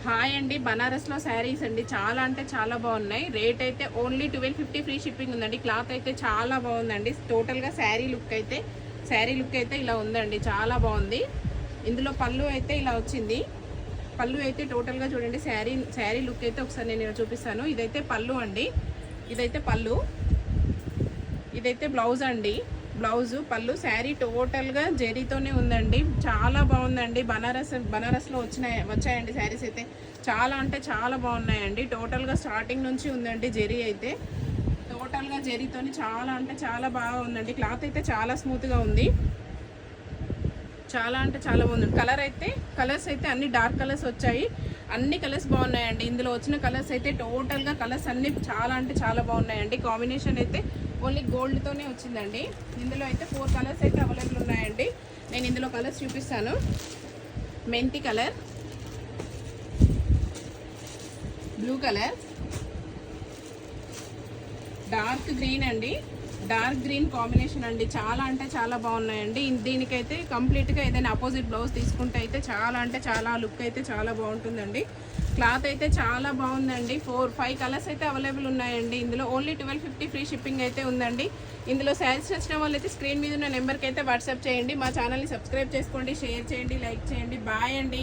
Hi అండి, బనారస్లో శారీస్ అండి. చాలా అంటే చాలా బాగున్నాయి. రేట్ అయితే ఓన్లీ 1250 ఫ్రీ షిప్పింగ్ ఉందండి. క్లాత్ అయితే చాలా బాగుందండి. టోటల్గా శారీ లుక్ అయితే ఇలా ఉందండి. చాలా బాగుంది. ఇందులో పళ్ళు అయితే ఇలా వచ్చింది. పళ్ళు అయితే టోటల్గా చూడండి. శారీ లుక్ అయితే ఒకసారి నేను చూపిస్తాను. ఇదైతే పళ్ళు అండి. ఇదైతే బ్లౌజ్ అండి. బ్లౌజు పళ్ళు శారీ టోటల్గా జరీతోనే ఉందండి. చాలా బాగుందండి. బనారస్లో వచ్చాయండి శారీస్ అయితే చాలా అంటే చాలా బాగున్నాయండి. టోటల్గా స్టార్టింగ్ నుంచి ఉందండి జరీ అయితే. టోటల్గా జరీతోని చాలా అంటే చాలా బాగా ఉందండి. క్లాత్ అయితే చాలా స్మూత్గా ఉంది. చాలా అంటే చాలా బాగుంది. కలర్స్ అయితే అన్ని డార్క్ కలర్స్ వచ్చాయి. అన్ని కలర్స్ బాగున్నాయండి. ఇందులో వచ్చిన కలర్స్ అయితే టోటల్గా కలర్స్ అన్ని చాలా అంటే చాలా బాగున్నాయండి. కాంబినేషన్ అయితే ఓన్లీ గోల్డ్తోనే వచ్చిందండి. ఇందులో అయితే 4 కలర్స్ అయితే అవైలబుల్ ఉన్నాయండి. నేను ఇందులో కలర్స్ చూపిస్తాను. మెంతి colour, blue colour, dark green అండి. డార్క్ గ్రీన్ కాంబినేషన్ అండి. చాలా అంటే చాలా బాగున్నాయండి. దీనికైతే కంప్లీట్గా ఏదైనా అపోజిట్ బ్లౌజ్ తీసుకుంటే అయితే చాలా అంటే చాలా లుక్ అయితే చాలా బాగుంటుందండి. క్లాత్ అయితే చాలా బాగుందండి. 4-5 కలర్స్ అయితే అవైలబుల్ ఉన్నాయండి. ఇందులో ఓన్లీ 1250 ఫ్రీ షిప్పింగ్ అయితే ఉందండి. ఇందులో శారీస్ నచ్చిన వాళ్ళు అయితే స్క్రీన్ మీద ఉన్న నెంబర్కి అయితే వాట్సాప్ చేయండి. మా ఛానల్ని సబ్స్క్రైబ్ చేసుకోండి, షేర్ చేయండి, లైక్ చేయండి. బాయ్ అండి.